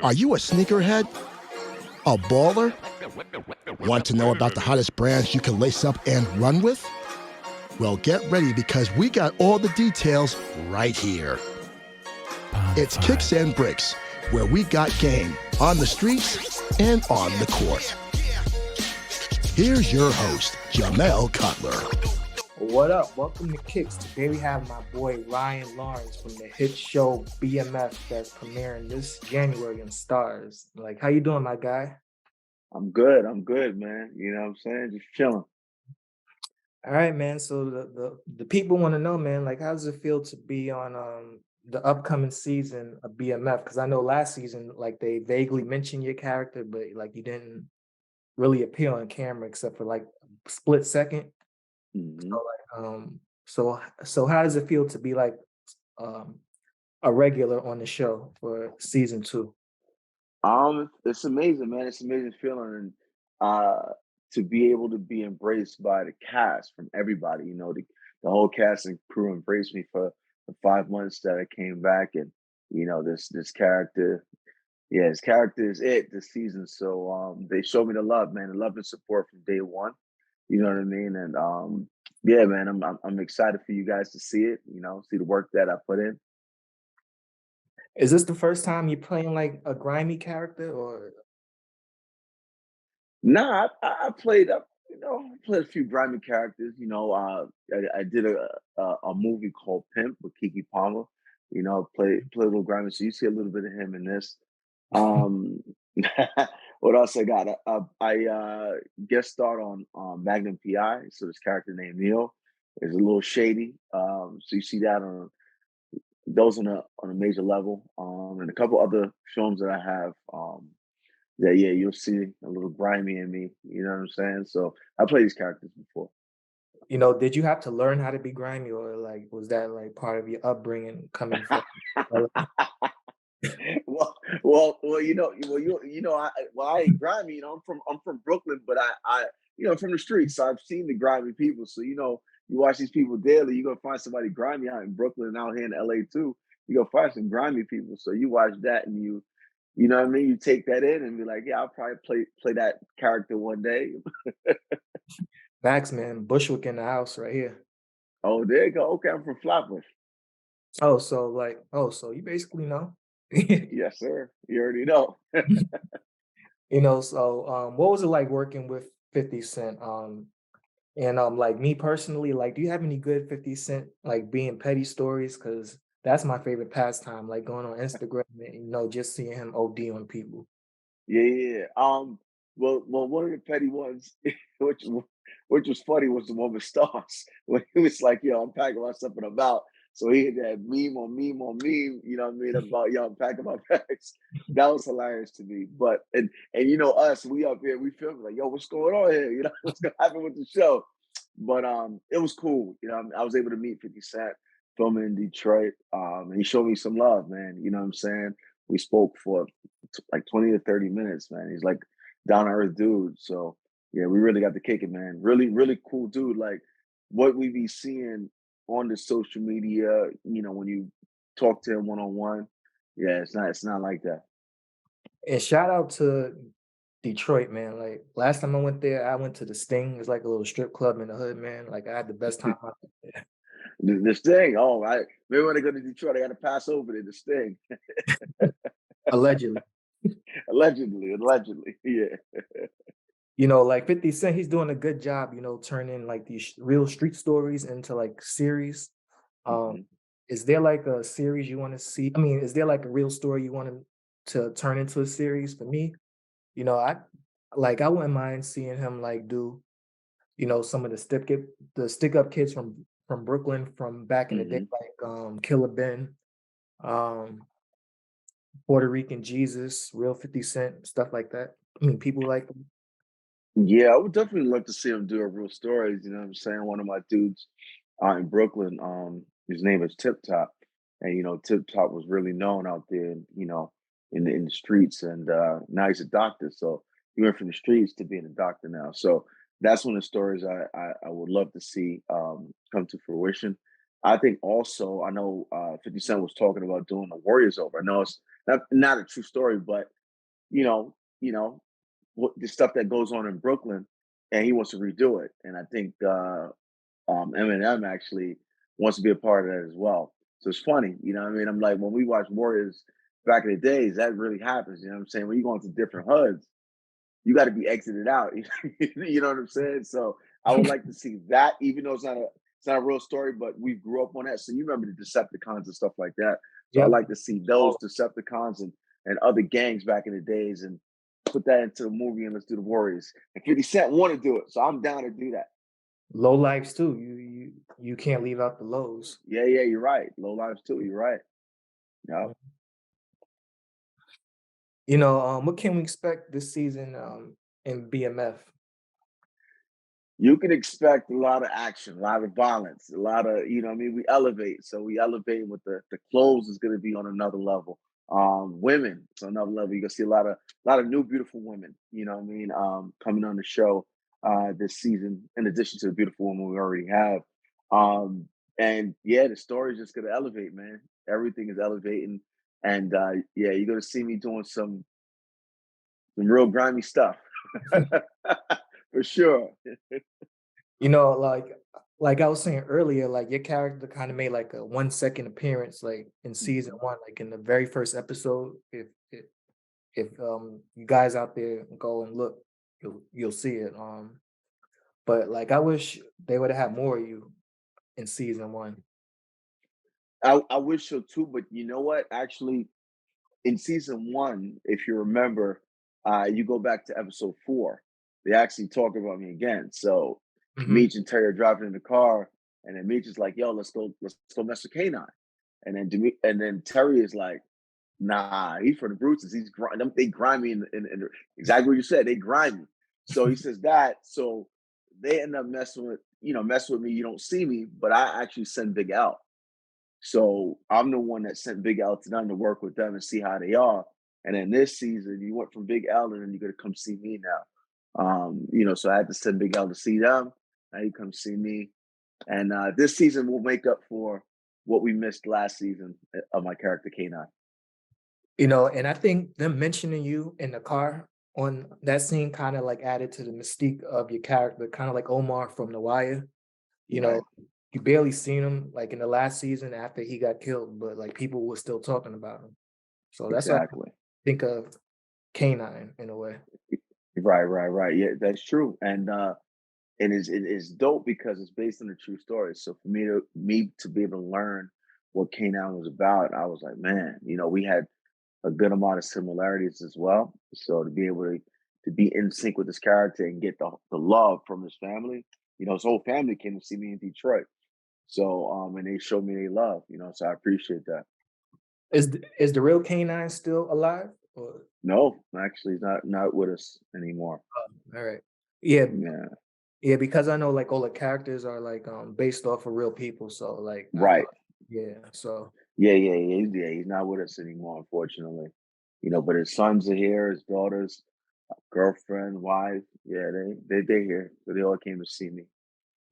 Are you a sneakerhead? A baller? Want to know about the hottest brands you can lace up and run with? Well, get ready because we got all the details right here. It's Kickz and Bricks, where we got game on the streets and on the court. Here's your host, Jamel Cutler. What up? Welcome to Kickz. Today we have my boy Rayan Lawerence from the hit show BMF that's premiering this January on Starz. Like, how you doing, my guy? I'm good, man. You know what I'm saying? Just chilling. All right, man. So the people want to know, man, like, how does it feel to be on the upcoming season of BMF? Because I know last season, like, they vaguely mentioned your character, but like you didn't really appear on camera except for like a split second. Mm-hmm. So how does it feel to be like a regular on the show for season 2? It's amazing, man. It's an amazing feeling, and to be able to be embraced by the cast from everybody. You know, the whole cast and crew embraced me for the 5 months that I came back, and you know, this character, yeah, his character is it this season. So they showed me the love, man, the love and support from day one. You know what I mean? And yeah, man, I'm excited for you guys to see it. You know, see the work that I put in. Is this the first time you're playing like a grimy character, or? Nah, I played up. You know, I played a few grimy characters. You know, I did a movie called Pimp with Keke Palmer. You know, play a little grimy. So you see a little bit of him in this. Um, what else I got? I guest starred on Magnum PI. So this character named Neil is a little shady. So you see that on those on a major level. And a couple other films that I have. Yeah, you'll see a little grimy in me. You know what I'm saying? So I played these characters before. You know, did you have to learn how to be grimy, or like was that like part of your upbringing coming from? well, I ain't grimy. You know, I'm from Brooklyn, but I'm from the streets, so I've seen the grimy people. So you know, you watch these people daily. You're gonna find somebody grimy out in Brooklyn and out here in LA too. You gonna find some grimy people. So you watch that and you know what I mean? You take that in and be like, yeah, I'll probably play that character one day. Facts, man. Bushwick in the house right here. Oh, there you go. Okay, I'm from Flatbush. So you basically know. Yes, sir. You already know. You know, so what was it like working with 50 Cent? And like me personally, like, do you have any good 50 Cent like being petty stories? Because that's my favorite pastime, like going on Instagram and just seeing him OD on people. Yeah. Well, one of the petty ones, which was funny, was the one with Starz when he was like, "Yo, I'm packing my stuff and I'm out." So he had that meme on meme. You know what I mean? About yo, I'm packing my bags. That was hilarious to me. But and you know us, we up here, we feel like, yo, what's going on here? You know, what's gonna happen with the show? But it was cool. You know, I was able to meet 50 Cent filming in Detroit. And he showed me some love, man. You know what I'm saying? We spoke for like 20 to 30 minutes, man. He's like down to earth dude. So yeah, we really got to kick it, man. Really, really cool dude. Like what we be seeing on the social media, you know, when you talk to him one on one, yeah, it's not like that. And shout out to Detroit, man. Like last time I went there, I went to the Sting. It's like a little strip club in the hood, man. Like I had the best time out there. This thing, oh, maybe when I go to Detroit, I got to pass over to this thing. Allegedly. allegedly, yeah. You know, like 50 Cent, he's doing a good job, turning like these real street stories into like series. Mhm. Is there like a series you want to see? I mean, is there like a real story you want to turn into a series? For me, I wouldn't mind seeing him like do, some of the stick up kids from Brooklyn from back in the day, Mhm. like Killer Ben, um, Puerto Rican Jesus, Real 50 Cent, stuff like that. I mean, people like them. Yeah, I would definitely love to see him do a real stories. You know what I'm saying? One of my dudes out in Brooklyn, his name is Tip Top. And you know, Tip Top was really known out there, you know, in the streets. And now he's a doctor. So he went from the streets to being a doctor now. So that's one of the stories I would love to see come to fruition. I think also I know 50 Cent was talking about doing the Warriors over. I know not a true story, but what the stuff that goes on in Brooklyn, and he wants to redo it. And I think Eminem actually wants to be a part of that as well. So it's funny, what I mean? I'm like, when we watch Warriors back in the days, that really happens. You know what I'm saying? When you go into different hoods, you got to be exited out. You know what I'm saying? So I would like to see that, even though it's not a real story, but we grew up on that. So you remember the Decepticons and stuff like that. So I Yep. like to see those Decepticons and other gangs back in the days and put that into the movie, and let's do the Warriors. And 50 Cent want to do it, so I'm down to do that. Low lives too. You can't leave out the lows. Yeah, you're right. Low lives too. You're right. Yeah. What can we expect this season in BMF? You can expect a lot of action, a lot of violence, a lot of, we elevate. So we elevate with the clothes is going to be on another level. Women, it's on another level. You're gonna see a lot of new beautiful women, coming on the show this season, in addition to the beautiful women we already have. And yeah, the story is just gonna elevate, man. Everything is elevating. And yeah, you're gonna see me doing some real grimy stuff. For sure. Like I was saying earlier, like your character kind of made like a 1 second appearance, like in season one, like in the very first episode. If you guys out there go and look, you'll see it. But like I wish they would have had more of you in season one. I wish so too, but you know what? Actually, in season one, if you remember, you go back to episode 4, they actually talk about me again. So Meech and Terry are driving in the car, and then Meech is like, "Yo, let's go mess with K9." And then Terry is like, "Nah, he's for the Bruces. They grind me in exactly what you said. They grind me." So he says that. So they end up messing with me. You don't see me, but I actually send Big L. So I'm the one that sent Big L to them to work with them and see how they are. And then this season, you went from Big L, and then you're gonna come see me now. So I had to send Big L to see them. Now you come see me. And this season will make up for what we missed last season of my character K9. And I think them mentioning you in the car on that scene kind of like added to the mystique of your character, kind of like Omar from The Wire. Right. You barely seen him like in the last season after he got killed, but like people were still talking about him. So that's what I Exactly. think of K9 in a way. Right. Yeah, that's true. And it is dope because it's based on a true story. So for me to be able to learn what K9 was about, I was like, man, we had a good amount of similarities as well. So to be able to be in sync with this character and get the love from his family, his whole family came to see me in Detroit. So and they showed me they love, so I appreciate that. Is the real K9 still alive? Or? No, actually he's not with us anymore. All right. Yeah. Yeah. Yeah, because I know like all the characters are like based off of real people. So like Right. So Yeah, he's not with us anymore, unfortunately. But his sons are here, his daughters, girlfriend, wife. Yeah, they here. So they all came to see me.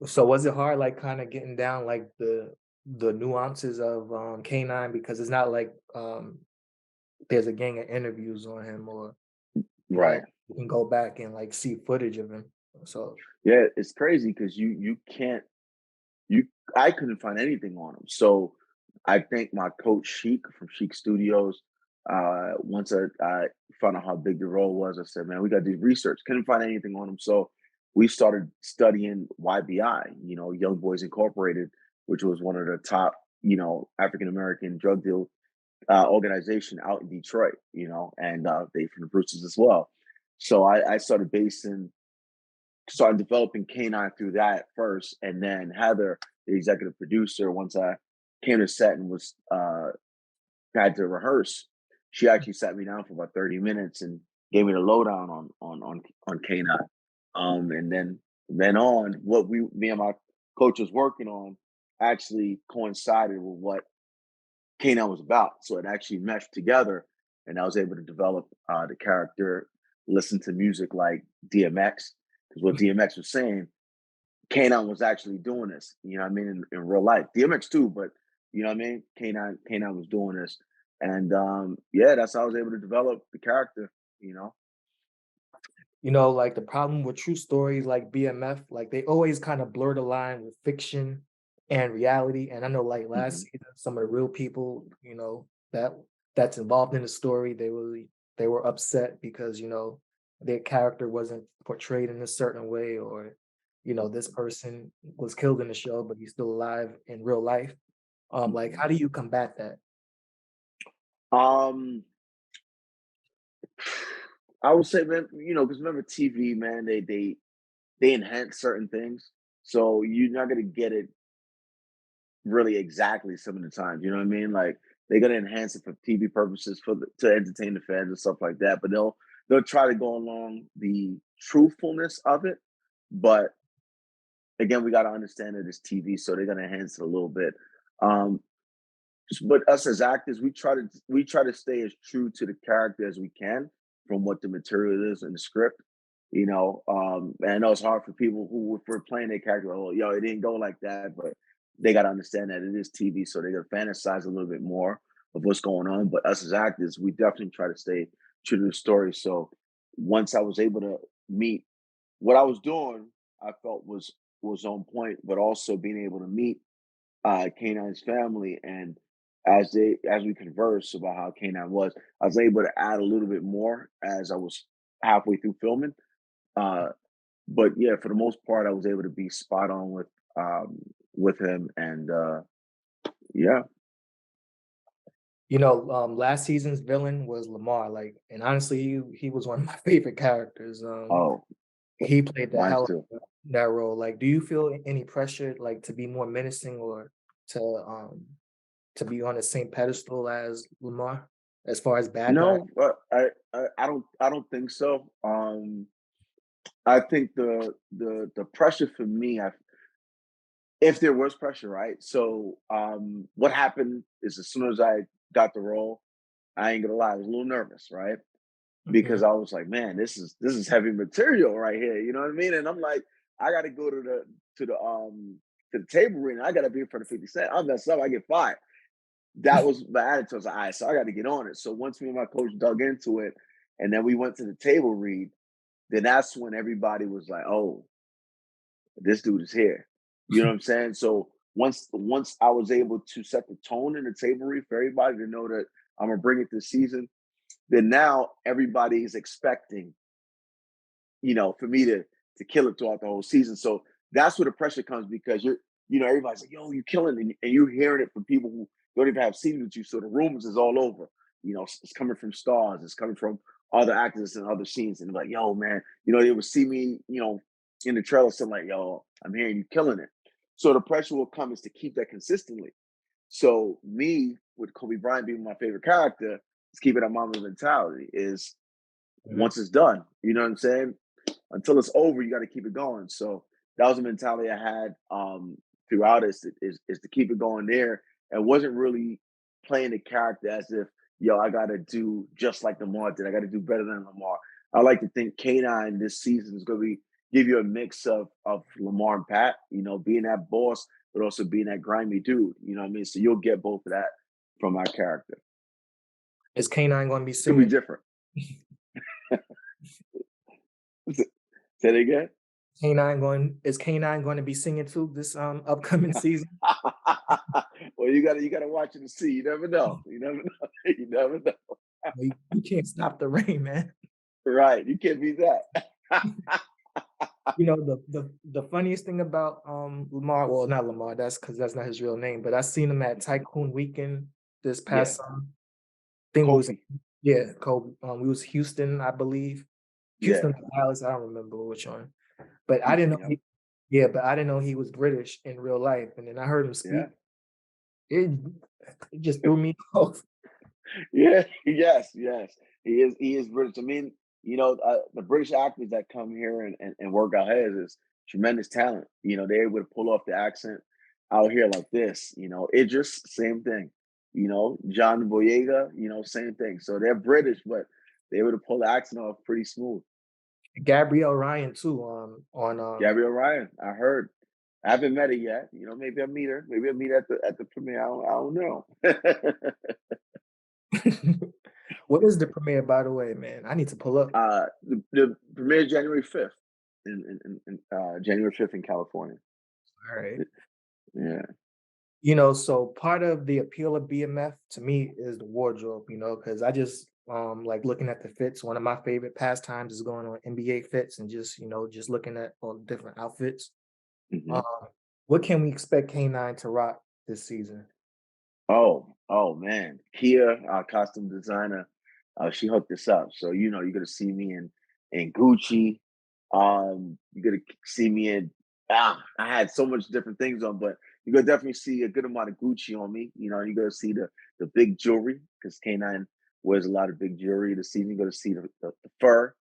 So was it hard like kind of getting down like the nuances of K9, because it's not like there's a gang of interviews on him, or Right. you can go back and like see footage of him. So yeah, it's crazy because I couldn't find anything on him. So I thank my coach Sheik from Sheik Studios. Once I found out how big the role was, I said, man, we got to do research. Couldn't find anything on him. So we started studying YBI, Young Boys Incorporated, which was one of the top, African American drug deal organization out in Detroit, and they from the Bruces as well. So I started developing K9 through that first, and then Heather, the executive producer, once I came to set and was had to rehearse, she actually sat me down for about 30 minutes and gave me the lowdown on K9. And then on what me and my coach was working on actually coincided with what K9 was about. So it actually meshed together, and I was able to develop the character, listen to music like DMX, because what DMX was saying, K9 was actually doing this, in real life. DMX too, but you know what I mean? K9 was doing this. And yeah, that's how I was able to develop the character. You know. Like the problem with true stories like BMF, like they always kind of blur the line with fiction and reality. And I know like last Hmm. season, some of the real people, that that's involved in the story, they were upset because, their character wasn't portrayed in a certain way, or, this person was killed in the show, but he's still alive in real life. Like Hmm. how do you combat that? Um, I would say, man, because remember TV, man, they enhance certain things, so you're not gonna get it really exactly some of the times. You know what I mean? Like they're gonna enhance it for TV purposes to entertain the fans and stuff like that. But they'll try to go along the truthfulness of it. But again, we got to understand that it's TV, so they're gonna enhance it a little bit. Um, but us as actors, we try to stay as true to the character as we can from what the material is in the script. And I know it's hard for people who, if we're playing their character, oh, yo, it didn't go like that, but they got to understand that it is TV, so they got to fantasize a little bit more of what's going on. But us as actors, we definitely try to stay true to the story. So once I was able to meet what I was doing, I felt was on point, but also being able to meet K9's family, and as we conversed about how K9 was, I was able to add a little bit more as I was halfway through filming. Uh, but yeah, for the most part, I was able to be spot on with him, and yeah. Last season's villain was Lamar, like, and honestly, he was one of my favorite characters. Oh, He played the mine hell too. out of that role. Like, do you feel any pressure, like, to be more menacing or to um to be on the same pedestal as Lamar as far as bad guy? No, I don't think so. I think the pressure for me, if there was pressure, right? So what happened is as soon as I got the role, I ain't gonna lie, I was a little nervous, right? Mhm. Because I was like, man, this is heavy material right here. You know what I mean? And I'm like, I gotta go to the um to the table read. I gotta be in front of 50 Cent. I mess up, I get fired. That was my attitude. I was like, all right, so I gotta get on it. So once me and my coach dug into it, and then we went to the table read, then that's when everybody was like, oh, this dude is here. You know what I'm saying? So once I was able to set the tone in the table read for everybody to know that I'm gonna bring it this season, then now everybody is expecting, for me to kill it throughout the whole season. So that's where the pressure comes because everybody's like, yo, you're killing it. And you're hearing it from people who don't even have scenes with you. So the rumors is all over. It's coming from Starz, it's coming from other actors and other scenes. And they're like, yo, man, they would see me, in the trailer, something like, yo, I'm hearing you killing it. So the pressure will come is to keep that consistently. So me, with Kobe Bryant being my favorite character, is keeping that Mamba mentality is Mhm. once it's done, you know what I'm saying? Until it's over, you got to keep it going. So that was the mentality I had throughout is to keep it going there, and wasn't really playing the character as if I got to do just like Lamar did. I got to do better than Lamar. I like to think K9 this season is going to be give you a mix of Lamar and Pat. Being that boss, but also being that grimy dude. You know what I mean? So you'll get both of that from our character. Is K9 going to be It's gonna be singing? different. Say it again. K9 going to be singing too this upcoming season? Well, you gotta watch it to see. You never know. You never know. You never know. You can't stop the rain, man. Right. You can't beat that. The funniest thing about Lamar, well, not Lamar, that's because that's not his real name, but I seen him at Tycoon Weekend this Yeah. past thing was, Kofi. yeah, Kobe. We was Houston, I believe. Yeah. Houston or Dallas, I don't remember which one. But I didn't Houston. know Yep. he, yeah, but I didn't know he was British in real life. And then I heard him Yeah. speak. It, it just threw me off. Yeah. Yes. Yes. He is. He is British. I mean, the British actors that come here and work out here is tremendous talent. They're able to pull off the accent out here like this. Idris, same thing. John Boyega, same thing. So they're British, but they're able to pull the accent off pretty smooth. Gabrielle Ryan too. On Gabrielle Ryan, I heard. I haven't met her yet. Maybe I'll meet her. Maybe I'll meet her at the premiere. I don't know. What is the premiere, by the way, man? I need to pull up. The premiere January 5th January 5th in California. All right. Yeah. So part of the appeal of BMF to me is the wardrobe, because I just like looking at the fits. One of my favorite pastimes is going on NBA fits and just looking at all the different outfits. hmm Uh, what can we expect K9 to rock this season? Oh man, Kia, our costume designer, she hooked us up. So you're gonna see me in Gucci. You're gonna see me in. I had so much different things on, but you're gonna definitely see a good amount of Gucci on me. You're gonna see the big jewelry because K9 wears a lot of big jewelry this season. You're gonna see the fur.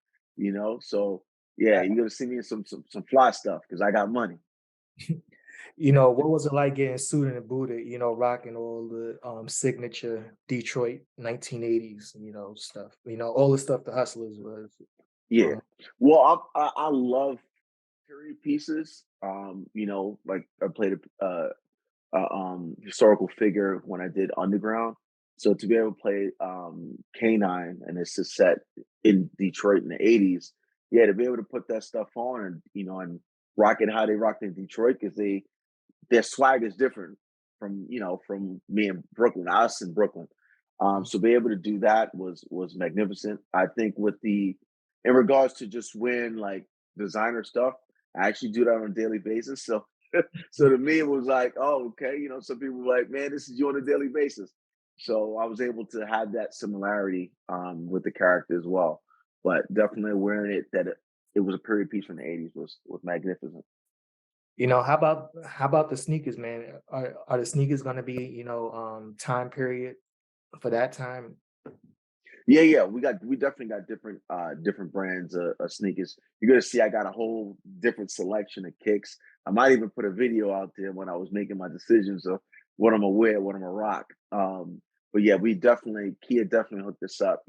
So yeah, you're gonna see me in some fly stuff because I got money. What was it like getting suited and booted, rocking all the signature Detroit 1980s, stuff, all the stuff the hustlers was. Yeah. Um, Well, I love period pieces. Like I played a historical figure when I did Underground. So to be able to play K9 and it's a set in Detroit in the 80s, yeah, to be able to put that stuff on and rock it how they rocked in Detroit because their swag is different from me in Brooklyn, us in Brooklyn. So be able to do that was magnificent. I think in regards to just wearing like designer stuff, I actually do that on a daily basis. So to me it was like, oh, okay, some people were like, man, this is you on a daily basis. So I was able to have that similarity with the character as well. But definitely wearing it was a period piece from the 80s was magnificent. how about the sneakers, man? Are the sneakers gonna be, time period for that time? Yeah. We definitely got different brands of sneakers. You're gonna see I got a whole different selection of kicks. I might even put a video out there when I was making my decisions of what I'm gonna wear, what I'm gonna rock. But yeah, Kia definitely hooked us up.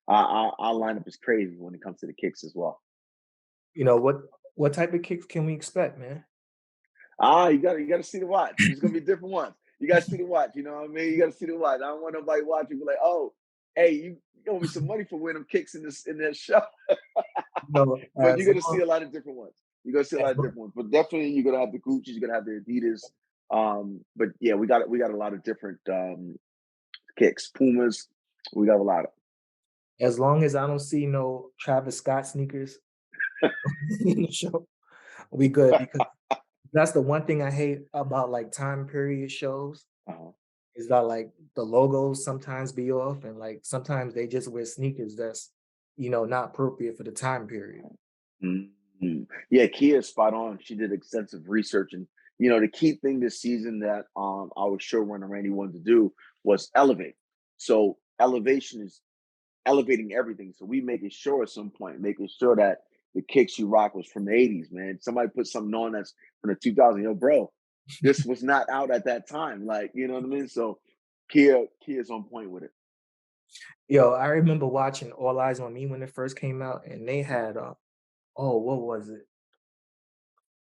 Our lineup is crazy when it comes to the kicks as well. What type of kicks can we expect, man? You gotta see the watch. There's gonna be different ones. You gotta see the watch. You know what I mean? You gotta see the watch. I don't want nobody watching be like, oh, hey, you owe me some money for wearing them kicks in this show. But you're As gonna see long a lot of different ones. You're gonna see a lot as of long different ones. But definitely you're gonna have the Gucci's, you're gonna have the Adidas. But yeah, we got a lot of different kicks. Pumas, we got a lot of as long as I don't see no Travis Scott sneakers in the show, we good because that's the one thing I hate about like time period shows uh is that like the logos sometimes be off and like sometimes they just wear sneakers that's not appropriate for the time period. Yeah, Kia is spot on. She did extensive research, and the key thing this season that our showrunner Randy wanted to do was elevate. So elevation is elevating everything. So we making sure at some point, making sure that the kicks you rock was from the 80s, man. Somebody put something on that's from the 2000s. Yo, bro, this was not out at that time. Like, you know what I mean? So Kia's on point with it. Yo, I remember watching All Eyes on Me when it first came out, and they had oh, what was it?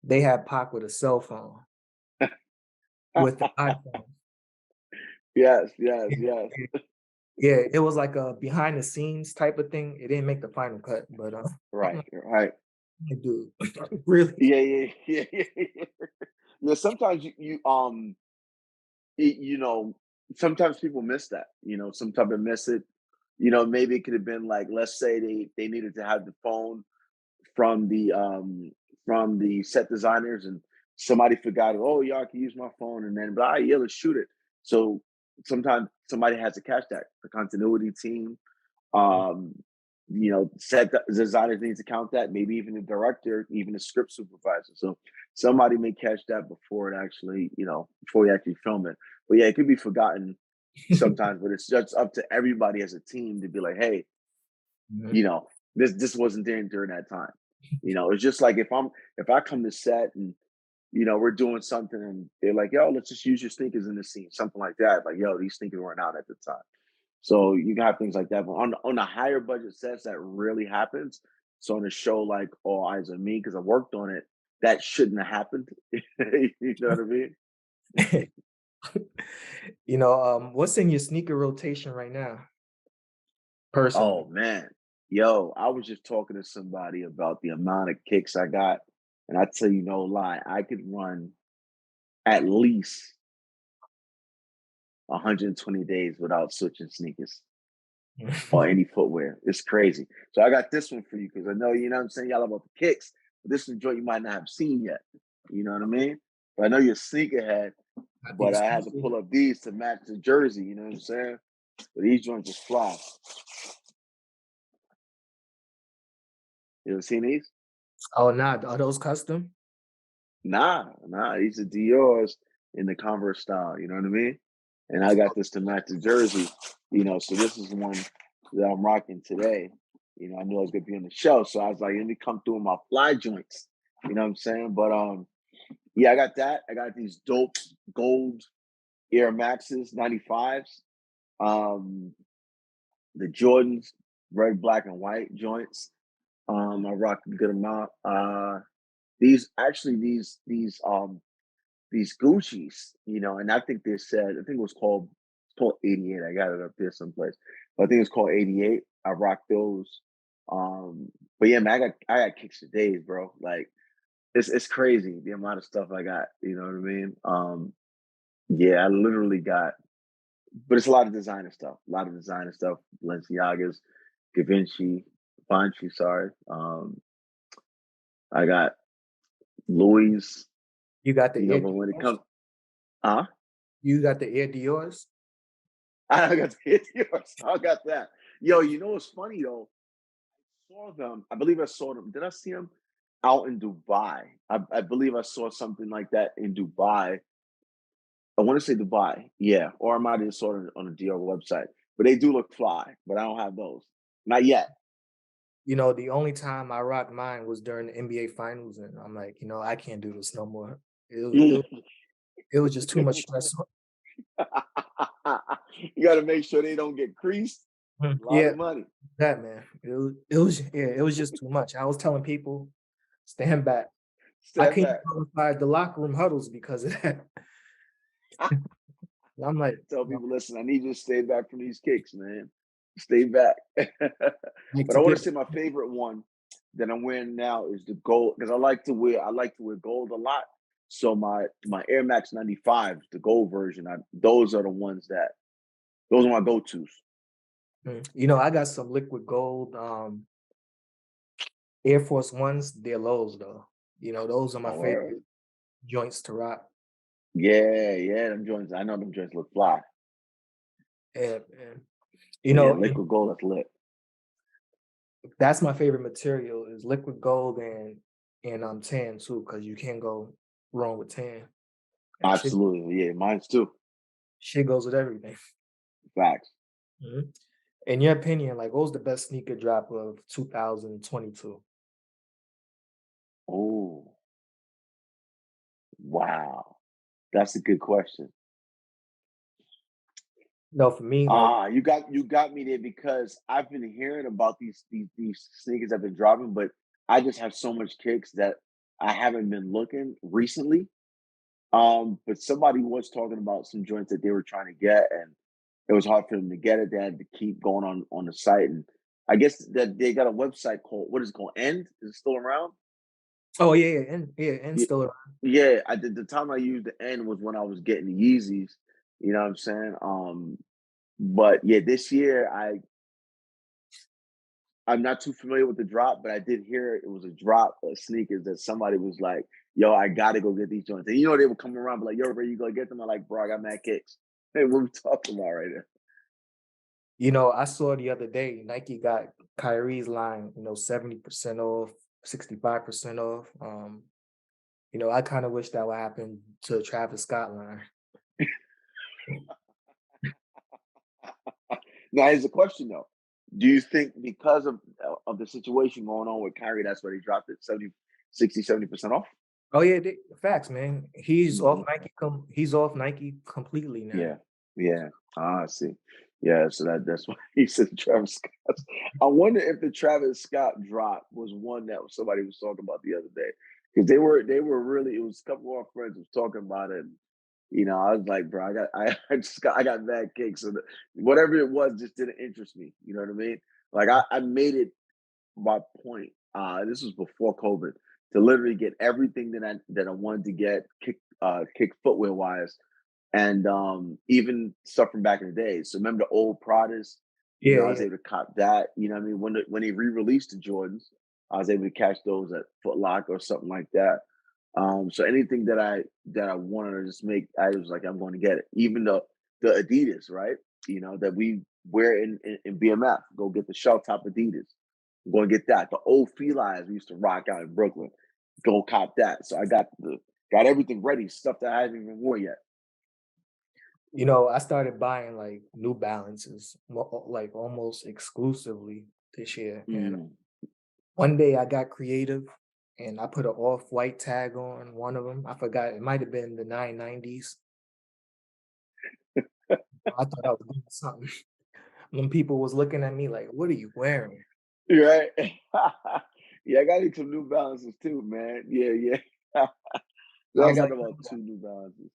They had Pac with a cell phone with the iPhone. Yes, yes, yes. Yeah, it was like a behind the scenes type of thing. It didn't make the final cut, but I'm Right, like, right. "Hey, dude, really?" Yeah, yeah, yeah. Yeah, sometimes sometimes people miss that. Sometimes they miss it. Maybe it could have been like, let's say they needed to have the phone from the set designers and somebody forgot it. Oh, y'all can use my phone and then but yeah, let's shoot it. So sometimes somebody has to catch that. The continuity team, um, set designers need to count that, maybe even the director, even the script supervisor. So somebody may catch that before it actually, before we actually film it. But yeah, it could be forgotten sometimes, but it's just up to everybody as a team to be like, hey, Mhm. you know, this wasn't there during that time. It's just like if I come to set and we're doing something and they're like, yo, let's just use your sneakers in the scene, something like that. Like, yo, these sneakers weren't out at the time. So you got things like that. But on the higher budget sets, that really happens. So on a show like All Eyes on Me, because I worked on it, that shouldn't have happened. You know what I mean? What's in your sneaker rotation right now? personally. Oh man. Yo, I was just talking to somebody about the amount of kicks I got. And I tell you no lie, I could run at least 120 days without switching sneakers or any footwear. It's crazy. So I got this one for you because I know, you know what I'm saying, y'all about the kicks, but this is a joint you might not have seen yet. You know what I mean? But I know you're a sneakerhead, Got the but I had to exclusive. pull up these to match the jersey, you know what I'm saying? But these joints just fly. You ever seen these? Oh, nah, are those custom? Nah, these are Dior's in the Converse style, you know what I mean? And I got this to match the jersey, you know, so this is one that I'm rocking today. You know, I knew I was gonna be on the show, so I was like, let me come through with my fly joints. You know what I'm saying? But yeah, I got that. I got these dope gold Air Maxes 95s. Um, the Jordans, red, black, and white joints. I rock a good amount. These Gucci's, you know, and I think they said, I think it's called 88. I got it up there someplace. But I think it's called 88. I rock those. But yeah, man, I got kicks for days, bro. Like it's crazy the amount of stuff I got, you know what I mean? Yeah, I literally got, but it's a lot of designer stuff, Balenciagas, Givenchy, sorry. I got Louis, You got the you know, Air but when it Dior's? comes, huh? You got the Air Dior's? I got the yours. I got that. Yo, you know what's funny though? Saw them. I believe I saw them. Did I see them out in Dubai? I believe I saw something like that in Dubai. I want to say Dubai, yeah, or I might have saw it on the Dior website. But they do look fly. But I don't have those, not yet. You know, the only time I rocked mine was during the NBA finals, and I'm like, you know, I can't do this no more. It was just too much stress. You got to make sure they don't get creased. A lot Yeah, of money. that man. It was just too much. I was telling people, stand back. I Step can't back. qualify the locker room huddles because of that. I'm like, Tell no, people, listen, I need you to stay back from these kicks, man. Stay back. like But to I want get to say my favorite one that I'm wearing now is the gold because I like to wear gold a lot. So my Air Max 95, the gold version, those are the ones those are my go-tos. you know, I got some liquid gold Air Force Ones, they're lows though. You know, those are my Oh, favorite word. joints to rock. Yeah, them joints. I know them joints look fly. And you But yeah, know, liquid gold, that's lit. that's my favorite material is liquid gold and tan too, because you can't go wrong with tan. And Absolutely. Yeah, mine's too. shit goes with everything. Facts. Mhm. In your opinion, like what was the best sneaker drop of 2022? Oh, wow. That's a good question. No, for me, like You got me there because I've been hearing about these sneakers that have been dropping, but I just have so much kicks that I haven't been looking recently. But somebody was talking about some joints that they were trying to get, and it was hard for them to get it. They had to keep going on the site, and I guess that they got a website called what is it called? End is it still around? oh yeah, and Yeah, still around. yeah. I did the time I used the End was when I was getting the Yeezys. You know what I'm saying? But yeah, this year I'm not too familiar with the drop, but I did hear it was a drop of sneakers that somebody was like, "Yo, I gotta go get these joints." And you know they would come around, be like, "Yo, bro, you go get them." I'm like, "Bro, I got mad kicks." Hey, what we talking about right there? You know, I saw the other day Nike got Kyrie's line, you know, 70% off, 65% off. You know, I kind of wish that would happen to Travis Scott line. Now, here's the question though: do you think because of the situation going on with Kyrie, that's why they dropped it 70% off? Oh yeah, facts, man. Mhm. He's off Nike completely now. Yeah, yeah. I see. Yeah, so that's why he said Travis Scott. I wonder if the Travis Scott drop was one that somebody was talking about the other day because they were really. It was a couple of our friends was talking about it. I was like, bro, I got mad kicks. So whatever it was just didn't interest me. You know what I mean? Like I made it my point. This was before COVID to literally get everything that I wanted to get kick footwear wise, and even stuff from back in the day. So remember the old Pradas? Yeah, I was yeah. able to cop that. You know what I mean? When he re-released the Jordans, I was able to catch those at Foot Locker or something like that. So anything that I wanted to just make, I was like, I'm going to get it. Even the Adidas, right? That we wear in BMF. Go get the shell top Adidas. I'm going to get that. The old felines we used to rock out in Brooklyn. Go cop that. So I got everything ready, stuff that I haven't even worn yet. I started buying like New Balances, like almost exclusively this year. And Mm. one day I got creative and I put an off-white tag on one of them. I forgot, it might have been the 990s. I thought I was doing something. When people was looking at me like, what are you wearing? Right. Yeah, I got to some New Balances too, man. Yeah, yeah. Yeah, I I was got like, about two New Balances.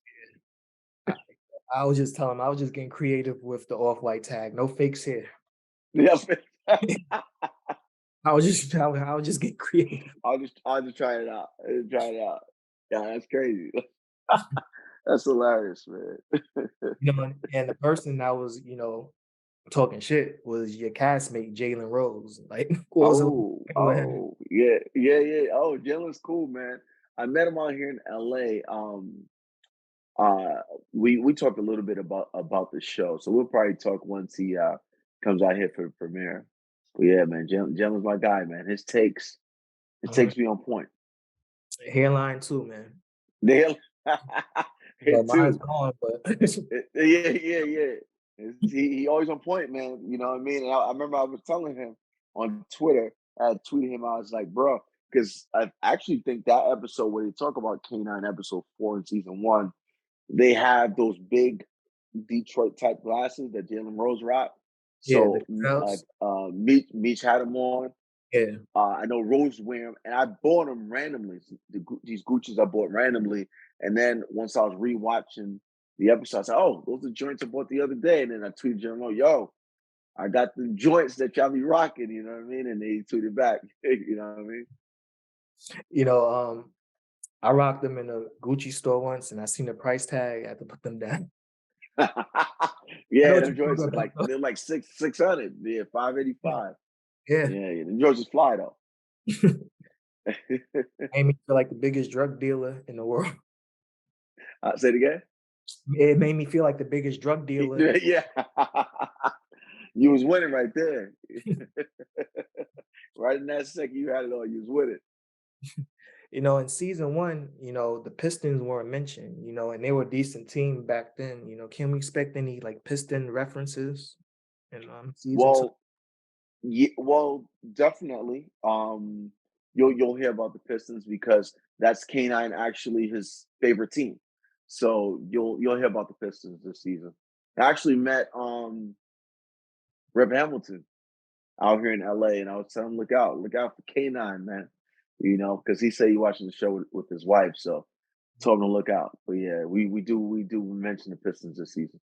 I was just telling him, I was just getting creative with the off-white tag. No fakes here. Yep. I was just getting creative. I'll just try it out. Try it out. Yeah, that's crazy. That's hilarious, man. And the person that was, talking shit was your castmate, Jalen Rose. Like, what was it Oh, like with him? oh, yeah, yeah, yeah. Oh, Jalen's cool, man. I met him out here in LA. Uh, we talked a little bit about the show, so we'll probably talk once he comes out here for the premiere. But yeah, man, Jalen's my guy, man. His Mhm. takes me on point. Hairline too, man. Nail it Mine's too. gone, but Yeah, yeah, yeah. He always on point, man. You know what I mean? And I remember I was telling him on Twitter, I had tweeted him, I was like, bro, because I actually think that episode where they talk about K9 episode 4 in season 1, they have those big Detroit type glasses that Jalen Rose rock. yeah, the So crowds. Meach had them on. Yeah. I know Rose wear them, and I bought them randomly. These Gucci's I bought randomly, and then once I was rewatching the episode, I said, "Oh, those are joints I bought the other day." And then I tweeted Jeremy, "Yo, I got the joints that y'all be rocking." You know what I mean? And they tweeted back. You know what I mean? You know, I rocked them in a Gucci store once and I seen the price tag. I had to put them down. I know Yeah, what them you're joints talking are about, like though. they're like 600. Yeah, Yeah. 585. Yeah. Yeah, yeah. Them joints is fly though. Made me feel like the biggest drug dealer in the world. Say it again. It made me feel like the biggest drug dealer. Yeah, you was winning right there. Right in that second, you had it all. You was with it. In season one, the Pistons weren't mentioned, and they were a decent team back then. Can we expect any like Piston references in season two? Well, yeah, well, definitely. You'll hear about the Pistons because that's K9 actually his favorite team. So you'll hear about the Pistons this season. I actually met Rip Hamilton out here in LA, and I was telling him, look out for K9, man. Because he said he watching the show with his wife, so told him to look out. But yeah, we do mention the Pistons this season.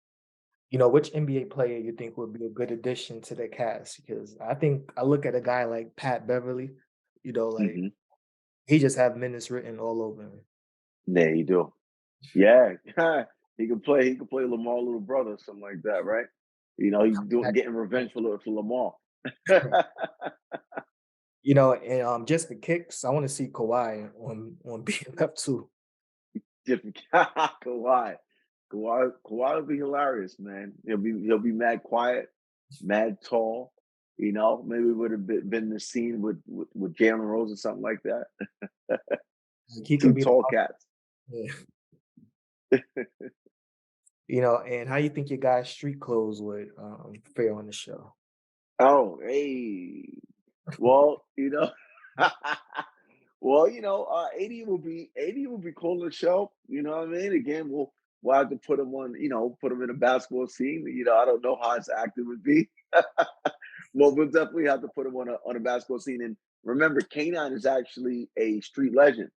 Which NBA player you think would be a good addition to the cast? Because I think I look at a guy like Pat Beverly, like Hmm. he just have minutes written all over him. Yeah, you do. Yeah, he can play Lamar little brother, something like that, right? He's doing Like, getting revenge for Lamar. and just for kicks, I want to see Kawhi on BMF too. Different Kawhi. Kawhi will be hilarious, man. He'll be mad quiet, mad tall. Maybe it would have been the scene with Jalen Rose or something like that. Like, he Two could be the tall cats. yeah. And how you think your guys' street clothes would fare on the show? Oh, hey. Well, well, AD will be cool to show. You know what I mean? Again, we'll have to put him on, put him in a basketball scene. I don't know how his acting would be. Well, we'll definitely have to put him on a basketball scene. And remember, K9 is actually a street legend.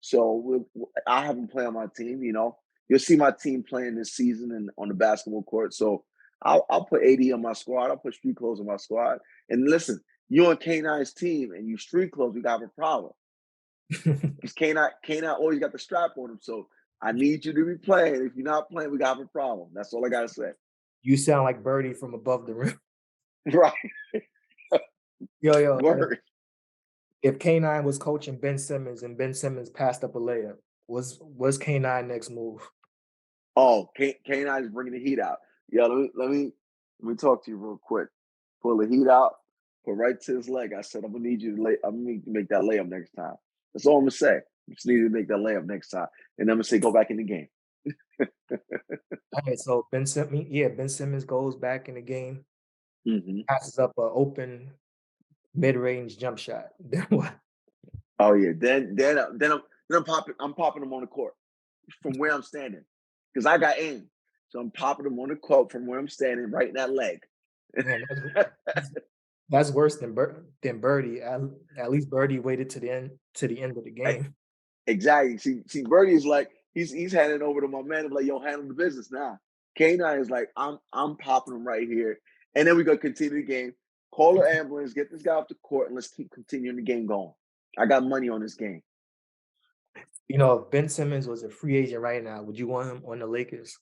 So I have him play on my team. you'll see my team playing this season and on the basketball court. So I'll put AD on my squad. I'll put street clothes on my squad. And listen, you on K9's team and you street clothes, we got a problem. Because K9 always got the strap on him. So I need you to be playing. If you're not playing, we got a problem. That's all I gotta say. You sound like Birdie from above the rim. Right. Yo, Word. if K9 was coaching Ben Simmons and Ben Simmons passed up a layup, was K9 next move? Oh, K9 is bringing the heat out. Yeah, let me talk to you real quick. Pull the heat out, put right to his leg. I said, I'm gonna need you to make that layup next time. That's all I'm gonna say. You just need to make that layup next time. And I'm gonna say go back in the game. All right, so Ben Simmons goes back in the game, Mm-hmm. passes up an open mid-range jump shot. Then what? Oh yeah. Then I'm popping him on the court from where I'm standing. Because I got aim. So I'm popping him on the court from where I'm standing, right in that leg. Man, that's worse than Birdie. At least Birdie waited to the end of the game. Exactly. See, Birdie is like he's handing over to my man. I'm like, yo, handle the business now. K9 is like, I'm popping him right here, and then we gonna continue the game. Call the ambulance, get this guy off the court, and let's keep continuing the game going. I got money on this game. You know, if Ben Simmons was a free agent right now, would you want him on the Lakers?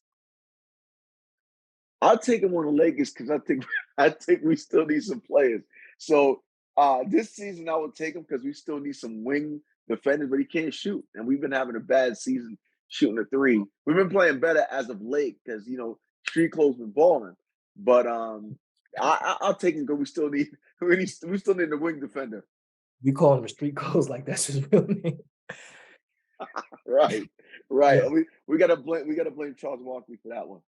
I'll take him on the Lakers because I think we still need some players. So this season I will take him because we still need some wing defenders, but he can't shoot. And we've been having a bad season shooting the three. We've been playing better as of late because street clothes been balling. But I'll take him because we still need the wing defender. We call him the street codes like that's his real name. Right. Yeah. We gotta blame Charles Barkley for that one.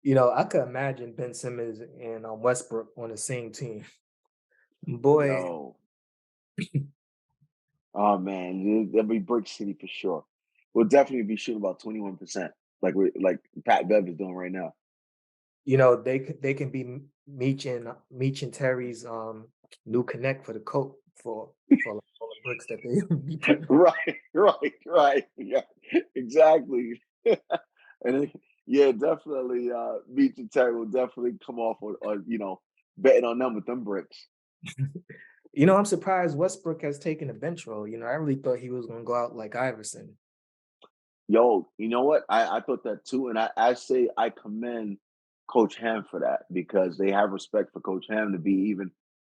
You know, I could imagine Ben Simmons and Westbrook on the same team. Boy, No. Oh man, that'll be Brick City for sure. We'll definitely be shooting about 21%, like Pat Bev is doing right now. you know, they can be Meech and Terry's new connect for the coat for all the bricks that they be putting. Right. Yeah, exactly. And yeah, definitely. Meech and Terry will definitely come off on betting on them with them bricks. You know, I'm surprised Westbrook has taken a bench role. You know, I really thought he was going to go out like Iverson. Yo, you know what? I thought that too, and I say I commend Coach Ham for that because they have respect for Coach Ham for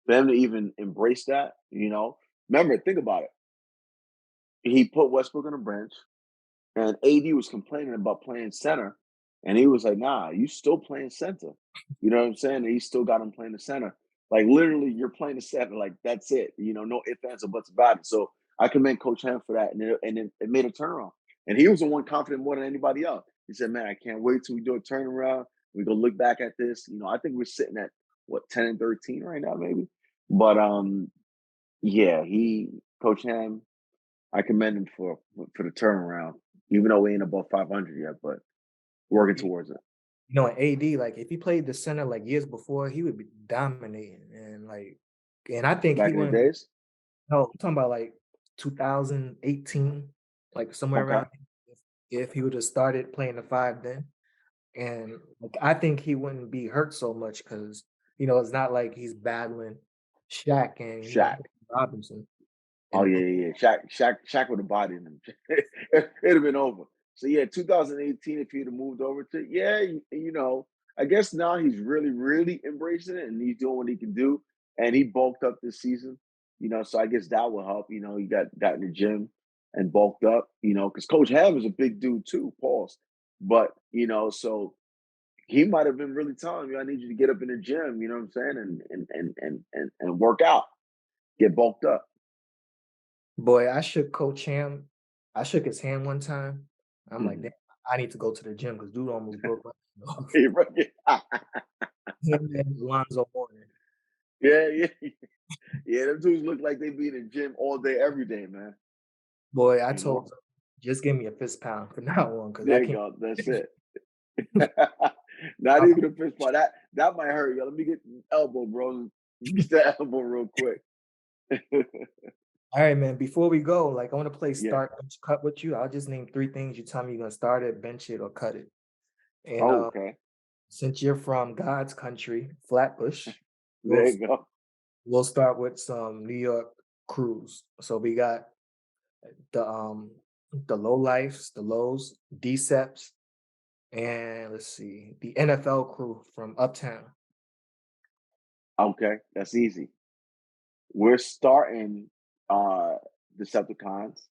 them to even embrace that. Remember, think about it. He put Westbrook on the bench, and AD was complaining about playing center, and he was like, "Nah, you still playing center." You know what I'm saying? And he still got him playing the center. Like literally, you're playing the center. Like that's it. No ifs, ands, or buts about it. So I commend Coach Ham for that, and it made a turnaround. And he was the one confident more than anybody else. He said, "Man, I can't wait till we do a turnaround. We go look back at this. I think we're sitting at 10-13 right now, maybe." But yeah, Coach Ham, I commend him for the turnaround, even though we ain't above 500 yet, but working towards it. You know, AD, like if he played the center like years before, he would be dominating. And I think Back he in the wouldn't. days. No, I'm talking about like 2018, like somewhere Okay. around. If he would have started playing the five then, and I think he wouldn't be hurt so much because it's not like he's battling Shaq and Shaq. Robinson. Oh yeah. Shaq would have bodied him. It'd have been over. So yeah, 2018. If he'd have moved over I guess now he's really, really embracing it and he's doing what he can do. And he bulked up this season. So I guess that will help. He got in the gym and bulked up. Because Coach Ham is a big dude too. Pause. But so he might have been really telling me, I need you to get up in the gym. You know what I'm saying, and work out, get bulked up. Boy, I shook Coach Ham. I shook his hand one time. I'm like, Mhm. damn, I need to go to the gym because dude almost broke my hand. Yeah, right. Him and Lonzo Mourning. Yeah. Them dudes look like they be in the gym all day, every day, man. Boy, I You told know? him, just give me a fist pound from now on because I There you can't. go. That's it. Not even a fist fight. That might hurt you. Let me get the elbow, bro. Get that elbow real quick. All right, man. Before we go, like I want to play Yeah. start, bench, cut with you. I'll just name three things. You tell me you're gonna start it, bench it, or cut it. And Oh, okay. since you're from God's country, Flatbush, we'll There you go. we'll start with some New York crews. So we got the low lifes, the lows, Deceps, and let's see, the NFL crew from Uptown. Okay, that's easy. We're starting uh Decepticons.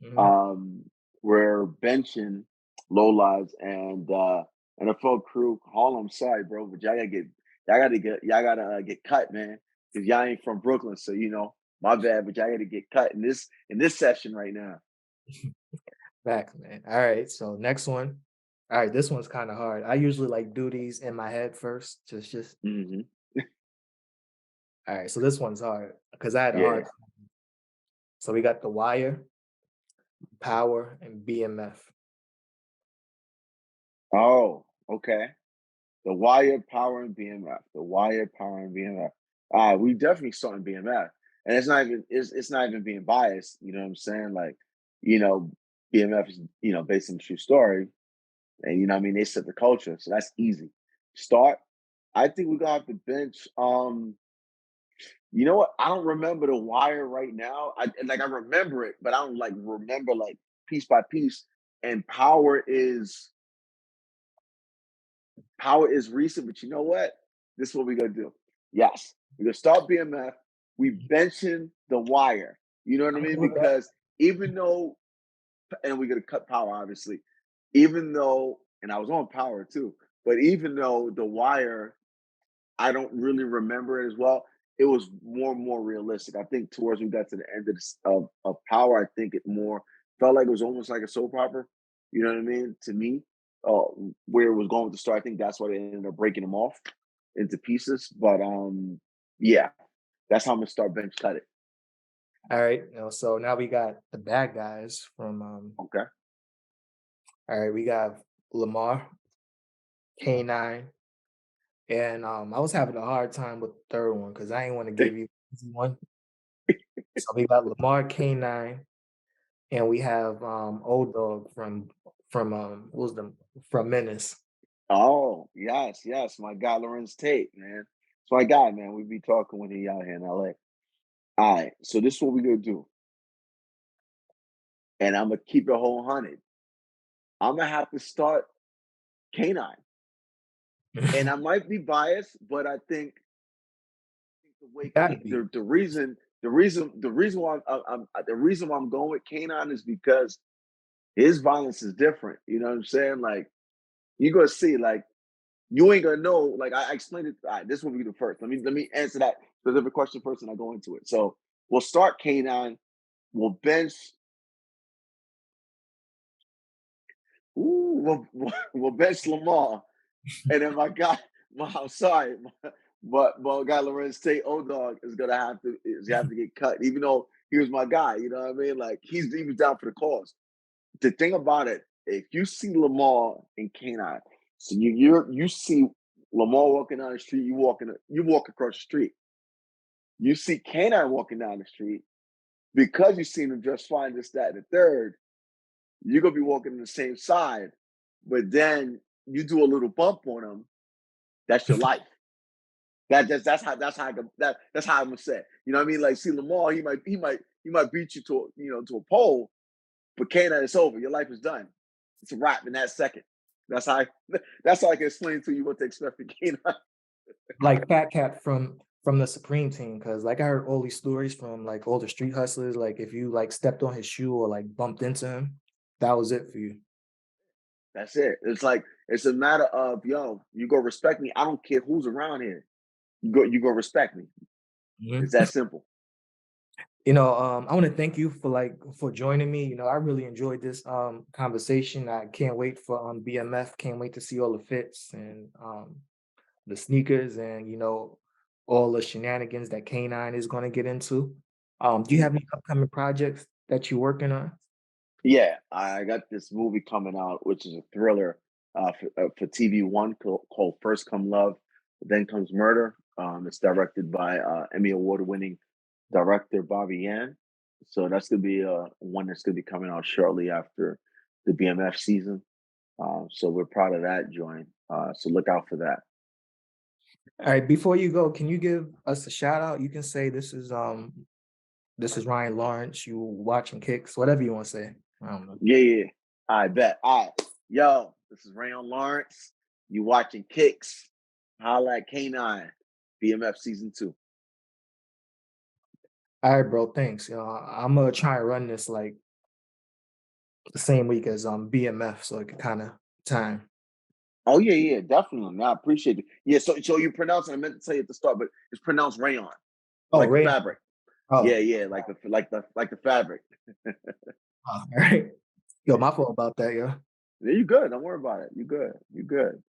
Mhm. Um, we're benching low lives and NFL crew. Harlem, sorry, bro, but y'all gotta get cut, man, because y'all ain't from Brooklyn, so my bad, but y'all gotta get cut in this session right now. Back, man. All right. So next one. All right, this one's kind of hard. I usually like do these in my head first. Just Hmm. all right. So this one's hard because I had a Yeah. hard. So we got The Wire, Power, and BMF. Oh, okay. The Wire, Power, and BMF. The Wire, Power, and BMF. We definitely starting BMF, and it's not even being biased. You know what I'm saying? Like, you know, BMF is based on a true story, and what I mean they set the culture, so that's easy. Start. I think we're gonna have to bench. You know what? I don't remember The Wire right now. I remember it, but I don't like remember like piece by piece. And Power is recent, but you know what? This is what we're gonna do. Yes, we're gonna start BMF. We benching The Wire. You know what I I'm good mean? with that. Because even though, and we're gonna cut Power, obviously. Even though, and I was on Power too, but even though The Wire, I don't really remember it as well. It was more and more realistic. I think towards we got to the end of of Power, I think it more felt like it was almost like a soap opera. You know what I mean? To me, uh, where it was going with the story, I think that's why they ended up breaking them off into pieces. But yeah, that's how I'm gonna start bench cut it. All right. So now we got the bad guys from Okay. all right, we got Lamar, K9, and I was having a hard time with the third one because I didn't want to give you easy one. So we got Lamar, K9, and we have Old Dog from what was the from Menace. Oh yes, yes, my guy Lorenz Tate, man. It's my guy, man. We be talking when he out here in LA. All right, so this is what we gonna do, and I'm gonna keep it whole 100. I'm gonna have to start Canine, and I might be biased, but I think the way Gotta be. the reason why the reason why I'm going with Canine is because his violence is different. You know what I'm saying? Like you gonna see, like you ain't gonna know. Like I explained it. All right, this will be the first. Let me answer that specific question first, and I go into it. So we'll start Canine. We'll bench. We'll bench Lamar. And then my guy, I'm sorry, but guy Lorenz Tate, old dog, is have to get cut, even though he was my guy. You know what I mean? Like he was down for the cause. The thing about it, if you see Lamar and Canine, so you see Lamar walking down the street, you walk across the street. You see Canine walking down the street because you seen him just fine, this, that, and the third. You're gonna be walking on the same side, but then you do a little bump on him. That's your life. That's how I'm gonna say. You know what I mean? Like, see Lamar, he might beat you to a pole, but Kana, it's over. Your life is done. It's a wrap in that second. That's how I, that's how I can explain to you what to expect from Kana. Like Fat Cat from the Supreme Team, because like I heard all these stories from like all the street hustlers. Like if you like stepped on his shoe or like bumped into him, that was it for you. That's it. It's like it's a matter of you go respect me. I don't care who's around here. You go respect me. It's Mhm. that simple. I want to thank you for joining me. I really enjoyed this conversation. I can't wait for BMF. Can't wait to see all the fits and the sneakers and all the shenanigans that K9 is going to get into. Do you have any upcoming projects that you're working on? Yeah, I got this movie coming out, which is a thriller for TV One called First Come Love, Then Comes Murder. It's directed by Emmy Award winning director Bobby Yan. So that's gonna be one that's gonna be coming out shortly after the BMF season. So we're proud of that joint. So look out for that. All right, before you go, can you give us a shout out? You can say this is Rayan Lawerence. You watching Kickz, whatever you want to say. I don't know. Yeah. I bet. All right. Yo, this is Rayan Lawerence. You watching Kickz. Holla at K9. BMF season 2. All right, bro. Thanks. I'm gonna try and run this like the same week as BMF, so it can kind of time. Oh yeah, definitely. No, I appreciate it. Yeah, so you pronounce it. I meant to tell you at the start, but it's pronounced rayon, Oh, like the Ray. fabric. Oh, Yeah, like the fabric. all right. Yo, my fault about that, yo. Yeah, you good. Don't worry about it. You good. You good.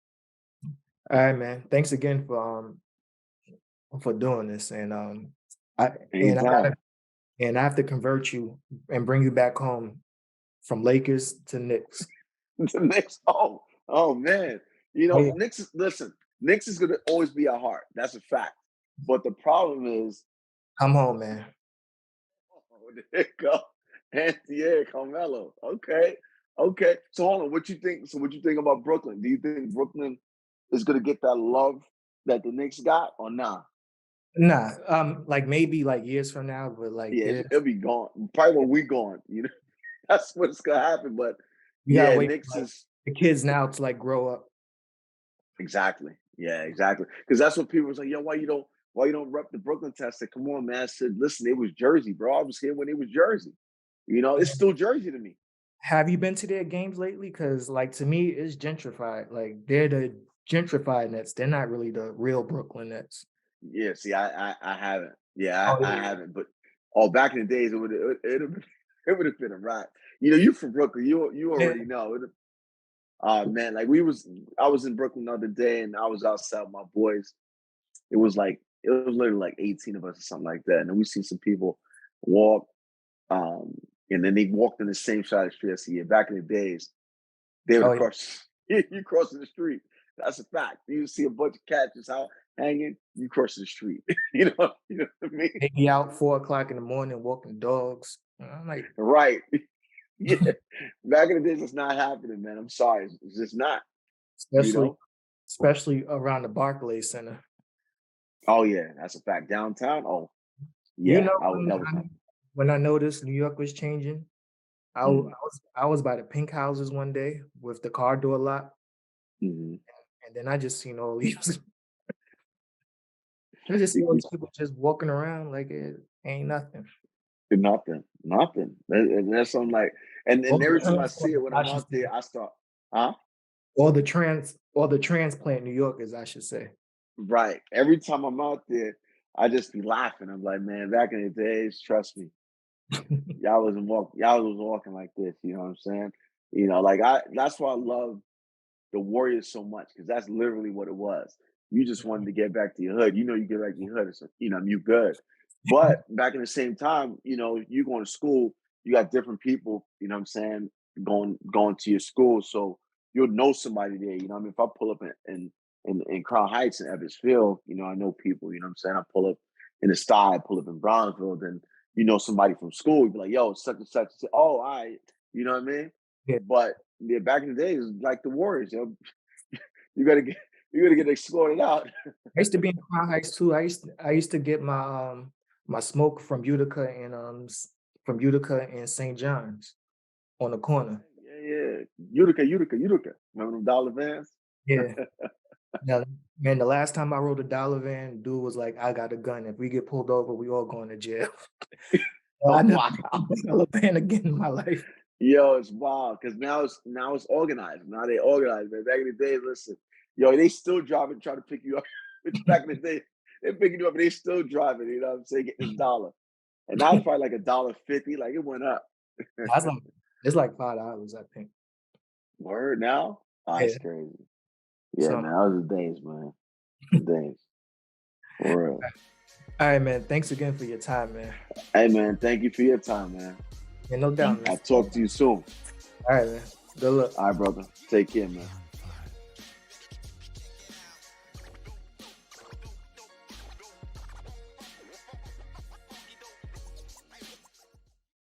All right, man. Thanks again for doing this, and I Anytime. I have to convert you and bring you back home from Lakers to Knicks. The Knicks. Oh man. You Oh know, yeah, Knicks is gonna always be our heart. That's a fact. But the problem is, come home, man. oh, there you go. Anthony Carmelo. Okay. Okay. So hold on. What you think? So what you think about Brooklyn? Do you think Brooklyn is gonna get that love that the Knicks got or nah? Nah, like maybe like years from now, but like Yeah, it'll be gone. Probably when we gone. You know, that's what's gonna happen. But you gotta yeah, wait Knicks for like is the kids now to like grow up. exactly. Yeah, exactly. Because that's what people was like, yo, why you don't rep the Brooklyn test? I said, come on, man. I said, listen, it was Jersey, bro. I was here when it was Jersey. You know, it's And still Jersey to me. have you been to their games lately? Because like to me, it's gentrified. Like they're the gentrified Nets. They're not really the real Brooklyn Nets. Yeah, see, I haven't. Yeah, Oh I yeah, haven't. But back in the days, it would have been a wrap. You know, you from Brooklyn, you yeah. already know. Man, like I was in Brooklyn the other day, and I was outside with my boys. It was literally like 18 of us or something like that, and then we see some people walk, um, and then they walked in the same side of the street. I see, yeah, back in the days, they would Oh have yeah. crossed. You crossing the street. That's a fact. You see a bunch of cats just out hanging. You cross the street. You know what I mean? They be out 4 o'clock in the morning walking dogs. I'm like, Right. Yeah. Back in the days, it's not happening, man. I'm sorry. It's just not. You especially know. especially around the Barclays Center. Oh yeah, that's a fact. Downtown. Oh You yeah, know that was not. when I noticed New York was changing, Mm, I was by the pink houses one day with the car door lock, mhm. and then I just seen all these I just see all these people just walking around like it ain't nothing. Nothing, nothing. And that's something like, All and the every time I see it transplants, when I I'm should out say. there, I start, huh? All the transplant New Yorkers, I should say. Right. Every time I'm out there, I just be laughing. I'm like, man, back in the days, trust me, y'all was walking like this. You know what I'm saying? You know, like that's why I love the Warriors so much because that's literally what it was. You just wanted to get back to your hood. You know, you get back to your hood, it's, you know, you good. But back in the same time, you know, you going to school, you got different people. You know what I'm saying? Going to your school, so you'll know somebody there. You know, what I mean, if I pull up in Crown Heights and Ebbets Field, you know, I know people. You know what I'm saying? I pull up in the Sty, I pull up in Brownsville, then you know somebody from school. You be like, yo, such and such. Oh, all right. You know what I mean? Yeah. But yeah, back in the days, like the Warriors, you know, you gotta get you gotta get escorted out. I used to be in Crown Heights too. I used to get my smoke from from Utica and St. John's on the corner. Yeah. Utica. Remember them dollar vans? Yeah. Now, man, the last time I rode a dollar van, dude was like, "I got a gun. If we get pulled over, we all going to jail." I Oh never wow. rode a dollar van again in my life. Yo, it's wild because now it's organized. Now they organized, man. Back in the day, listen, yo, they still driving, trying to pick you up. Back in the day, they're picking you up, and they still driving. You know what I'm saying? Getting this dollar, and now it's probably like $1.50. Like it went up. That's like it's like $5, I think. Word now? Oh, Yeah. that's crazy. Yeah, So, man, that was the days, man. The days. For real. all right, man. Thanks again for your time, man. Hey, man, thank you for your time, man. Yeah, no doubt, man. I'll talk to you soon. All right, man. Good luck. All right, brother. Take care, man.